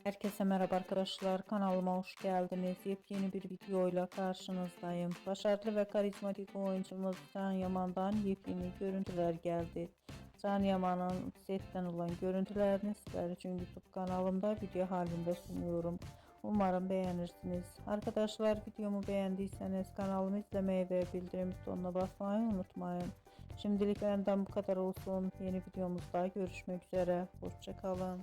Herkese merhaba arkadaşlar, kanalıma hoş geldiniz. Yepyeni bir videoyla karşınızdayım. Başarılı ve karizmatik oyuncumuz Can Yaman'dan yepyeni görüntüler geldi. Can Yaman'ın setten olan görüntülerini sizler için YouTube kanalımda video halinde sunuyorum. Umarım beğenirsiniz. Arkadaşlar, videomu beğendiyseniz kanalımı izlemeyi ve bildirim butonuna basmayı unutmayın. Şimdilik benden bu kadar olsun. Yeni videomuzda görüşmek üzere. Hoşça kalın.